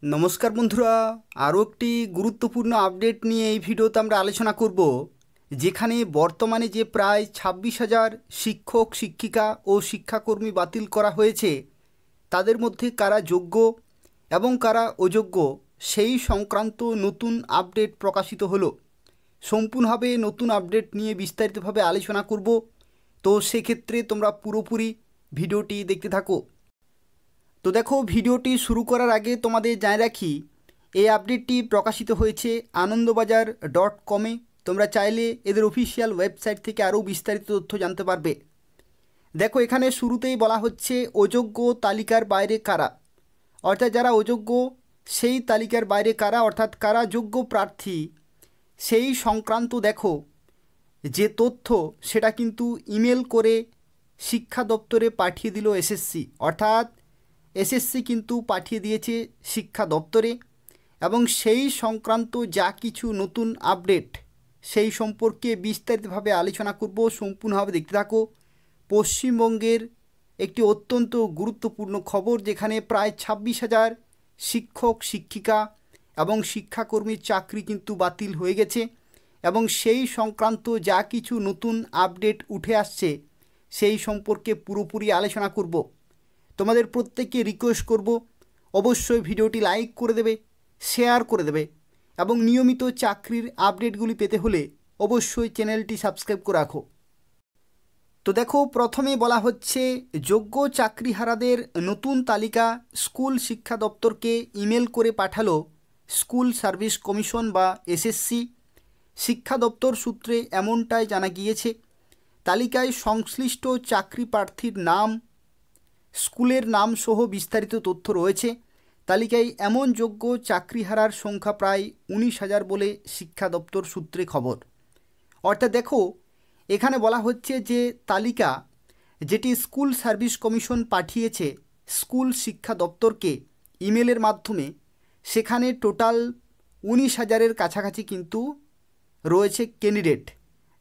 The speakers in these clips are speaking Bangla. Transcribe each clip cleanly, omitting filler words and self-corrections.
নমস্কার বন্ধুরা, আরও একটি গুরুত্বপূর্ণ আপডেট নিয়ে এই ভিডিওতে আমরা আলোচনা করব, যেখানে বর্তমানে যে প্রায় 26,000 শিক্ষক শিক্ষিকা ও শিক্ষাকর্মী বাতিল করা হয়েছে, তাদের মধ্যে কারা যোগ্য এবং কারা অযোগ্য সেই সংক্রান্ত নতুন আপডেট প্রকাশিত হলো। সম্পূর্ণভাবে নতুন আপডেট নিয়ে বিস্তারিতভাবে আলোচনা করব, তো সেক্ষেত্রে তোমরা পুরোপুরি ভিডিওটি দেখতে থাকো। তো দেখো, ভিডিওটি শুরু করার আগে তোমাদের জানিয়ে রাখি, এই আপডেটটি প্রকাশিত হয়েছে আনন্দবাজার.com-এ। তোমরা চাইলে এদের অফিসিয়াল ওয়েবসাইট থেকে আরও বিস্তারিত তথ্য জানতে পারবে। দেখো, এখানে শুরুতেই বলা হচ্ছে অযোগ্য তালিকার বাইরে কারা, অর্থাৎ যারা অযোগ্য সেই তালিকার বাইরে কারা, অর্থাৎ কারা যোগ্য প্রার্থী সেই সংক্রান্ত দেখো যে তথ্য সেটা কিন্তু ইমেল করে শিক্ষা দপ্তরে পাঠিয়ে দিল এসএসসি, অর্থাৎ এসএসসি কিন্তু পাঠিয়ে দিয়েছে শিক্ষা দপ্তরে, এবং সেই সংক্রান্ত যা কিছু নতুন আপডেট সেই সম্পর্কে বিস্তারিতভাবে আলোচনা করব। সম্পূর্ণভাবে দেখতে থাকো। পশ্চিমবঙ্গের একটি অত্যন্ত গুরুত্বপূর্ণ খবর, যেখানে প্রায় 26,000 শিক্ষক শিক্ষিকা এবং শিক্ষাকর্মীর চাকরি কিন্তু বাতিল হয়ে গেছে, এবং সেই সংক্রান্ত যা কিছু নতুন আপডেট উঠে আসছে সেই সম্পর্কে পুরোপুরি আলোচনা করব। তোমাদের প্রত্যেককে রিকোয়েস্ট করব, অবশ্যই ভিডিওটি লাইক করে দেবে, শেয়ার করে দেবে, এবং নিয়মিত চাকরির আপডেটগুলি পেতে হলে অবশ্যই চ্যানেলটি সাবস্ক্রাইব করে রাখো। তো দেখো, প্রথমে বলা হচ্ছে যোগ্য চাকরিহারাদের নতুন তালিকা স্কুল শিক্ষা দপ্তরকে ইমেল করে পাঠালো স্কুল সার্ভিস কমিশন বা এসএসসি। শিক্ষা দপ্তর সূত্রে এমনটাই জানা গিয়েছে। তালিকায় সংশ্লিষ্ট চাকরি প্রার্থীর নাম, স্কুলের নাম সহ বিস্তারিত তথ্য রয়েছে। তালিকায় এমন যোগ্য চাকরিহারার সংখ্যা প্রায় 19,000 বলে শিক্ষা দপ্তর সূত্রে খবর। অর্থাৎ দেখো, এখানে বলা হচ্ছে যে তালিকা যেটি স্কুল সার্ভিস কমিশন পাঠিয়েছে স্কুল শিক্ষা দপ্তরকে ইমেলের মাধ্যমে, সেখানে টোটাল 19,000-এর কাছাকাছি কিন্তু রয়েছে ক্যান্ডিডেট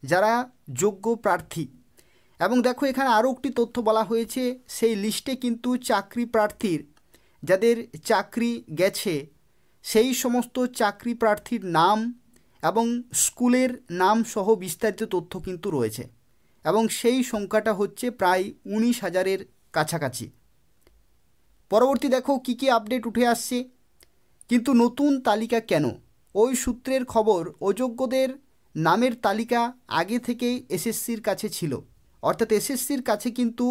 যারা যোগ্য প্রার্থী। এবং দেখো, এখানে আরও একটি তথ্য বলা হয়েছে, সেই লিস্টে কিন্তু চাকরি প্রার্থীর যাদের চাকরি গেছে সেই সমস্ত চাকরি প্রার্থীর নাম এবং স্কুলের নাম সহ বিস্তারিত তথ্য কিন্তু রয়েছে, এবং সেই সংখ্যাটা হচ্ছে প্রায় 19,000-এর কাছাকাছি। পরবর্তী দেখো কী কী আপডেট উঠে আসছে। কিন্তু নতুন তালিকা কেন? ওই সূত্রের খবর, অযোগ্যদের নামের তালিকা আগে থেকেই এসএসসির কাছে ছিল, অর্থাৎ এসএসসির কাছে কিন্তু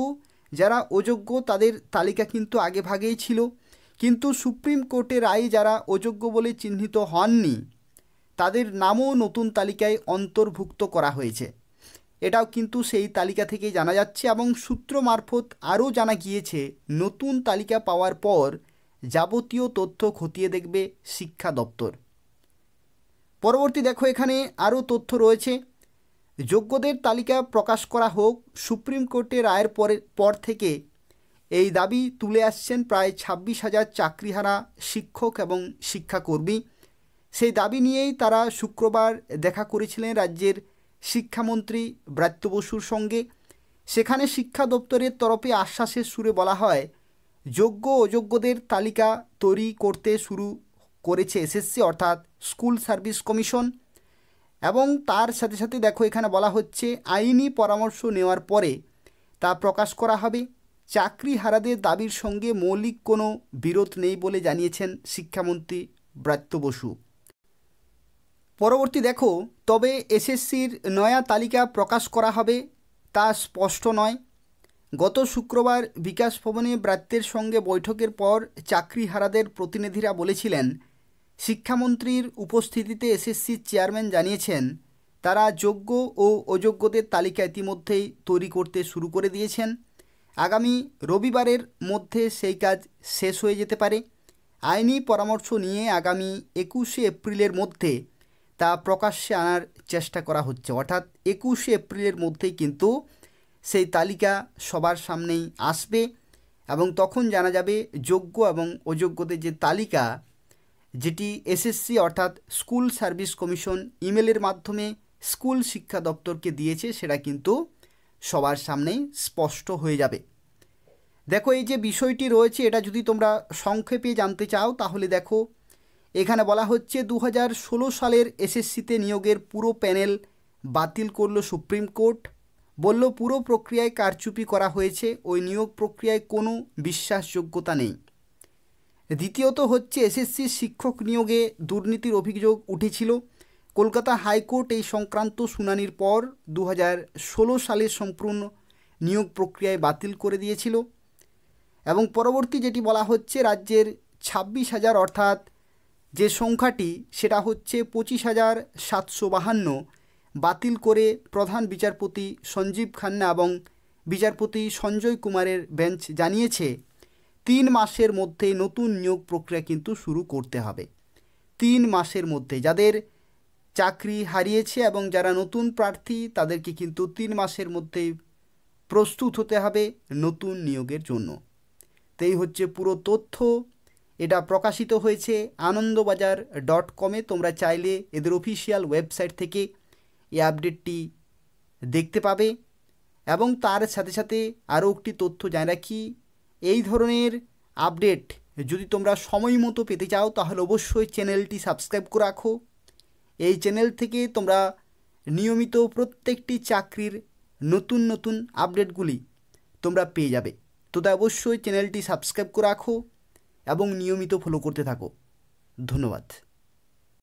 যারা অযোগ্য তাদের তালিকা কিন্তু আগে ভাগেই ছিল, কিন্তু সুপ্রিম কোর্টের রায়ে যারা অযোগ্য বলে চিহ্নিত হননি তাদের নামও নতুন তালিকায় অন্তর্ভুক্ত করা হয়েছে। এটাও কিন্তু সেই তালিকা থেকেই জানা যাচ্ছে, এবং সূত্র মারফত আরও জানা গিয়েছে নতুন তালিকা পাওয়ার পর যাবতীয় তথ্য খতিয়ে দেখবে শিক্ষা দপ্তর। পরবর্তী দেখো, এখানে আরও তথ্য রয়েছে। যোগ্যদের তালিকা প্রকাশ করা হোক, সুপ্রিম কোর্টের রায়ের পর থেকে এই দাবি তুলে আসছেন প্রায় 26,000 চাকরিহারা শিক্ষক এবং শিক্ষাকর্মী। সেই দাবি নিয়েই তারা শুক্রবার দেখা করেছিলেন রাজ্যের শিক্ষামন্ত্রী ব্রাত্য বসুর সঙ্গে। সেখানে শিক্ষা দপ্তরের তরফে আশ্বাসের সুরে বলা হয়, যোগ্য অযোগ্যদের তালিকা তৈরি করতে শুরু করেছে এসএসসি, অর্থাৎ স্কুল সার্ভিস কমিশন। এবং তার সাথে সাথে দেখো, এখানে বলা হচ্ছে আইনি পরামর্শ নেওয়ার পরে তা প্রকাশ করা হবে। চাকরিহারাদের দাবির সঙ্গে মৌলিক কোনো বিরোধ নেই বলে জানিয়েছেন শিক্ষামন্ত্রী ব্রাত্য বসু। পরবর্তী দেখো, তবে এসএসসির নয়া তালিকা প্রকাশ করা হবে তা স্পষ্ট নয়। গত শুক্রবার বিকাশ ভবনে ব্রাত্যের সঙ্গে বৈঠকের পর চাকরিহারাদের প্রতিনিধিরা বলেছিলেন, শিক্ষামন্ত্রীর উপস্থিতিতে এসএসসির চেয়ারম্যান জানিয়েছেন তারা যোগ্য ও অযোগ্যদের তালিকা ইতিমধ্যেই তৈরি করতে শুরু করে দিয়েছেন। আগামী রবিবারের মধ্যে সেই কাজ শেষ হয়ে যেতে পারে। আইনি পরামর্শ নিয়ে আগামী 21শে এপ্রিলের মধ্যে তা প্রকাশ্যে আনার চেষ্টা করা হচ্ছে, অর্থাৎ 21শে এপ্রিলের মধ্যেই কিন্তু সেই তালিকা সবার সামনেই আসবে, এবং তখন জানা যাবে যোগ্য এবং অযোগ্যদের যে তালিকা যেটি এসএসসি অর্থাৎ স্কুল সার্ভিস কমিশন ইমেলের মাধ্যমে স্কুল শিক্ষা দপ্তরকে দিয়েছে সেটা কিন্তু সবার সামনেই স্পষ্ট হয়ে যাবে। দেখো এই যে বিষয়টি রয়েছে এটা যদি তোমরা সংক্ষেপে জানতে চাও তাহলে দেখো এখানে বলা হচ্ছে 2016 সালের এসএসসিতে নিয়োগের পুরো প্যানেল বাতিল করলো সুপ্রিম কোর্ট। বলল পুরো প্রক্রিয়ায় কারচুপি করা হয়েছে, ওই নিয়োগ প্রক্রিয়ায় কোনো বিশ্বাসযোগ্যতা নেই। দ্বিতীয়ত হচ্ছে এসএসসি শিক্ষক নিয়োগে দুর্নীতির অভিযোগ উঠেছিল। কলকাতা হাইকোর্ট এই সংক্রান্ত শুনানির পর 2016 সালের সম্পূর্ণ নিয়োগ প্রক্রিয়ায় বাতিল করে দিয়েছিল। এবং পরবর্তী যেটি বলা হচ্ছে রাজ্যের 26,000 অর্থাৎ যে সংখ্যাটি সেটা হচ্ছে 25,752 বাতিল করে প্রধান বিচারপতি সঞ্জীব খান্না এবং বিচারপতি সঞ্জয় কুমারের বেঞ্চ জানিয়েছে 3 মাসের মধ্যে নতুন নিয়োগ প্রক্রিয়া কিন্তু শুরু করতে হবে। 3 মাসের মধ্যে যাদের চাকরি হারিয়েছে এবং যারা নতুন প্রার্থী তাদেরকে কিন্তু 3 মাসের মধ্যে প্রস্তুত হতে হবে নতুন নিয়োগের জন্য। তো এই হচ্ছে পুরো তথ্য। এটা প্রকাশিত হয়েছে আনন্দবাজার.com-এ। তোমরা চাইলে এদের অফিসিয়াল ওয়েবসাইট থেকে এই আপডেটটি দেখতে পাবে। এবং তার সাথে সাথে আরও একটি তথ্য জানা রাখি, এই ধরনের আপডেট যদি তোমরা সময় মতো পেতে চাও তাহলে অবশ্যই চ্যানেলটি সাবস্ক্রাইব করে রাখো। এই চ্যানেল থেকে তোমরা নিয়মিত প্রত্যেকটি চাকরির নতুন নতুন আপডেটগুলি তোমরা পেয়ে যাবে। তো তাই অবশ্যই চ্যানেলটি সাবস্ক্রাইব করে রাখো এবং নিয়মিত ফলো করতে থাকো। ধন্যবাদ।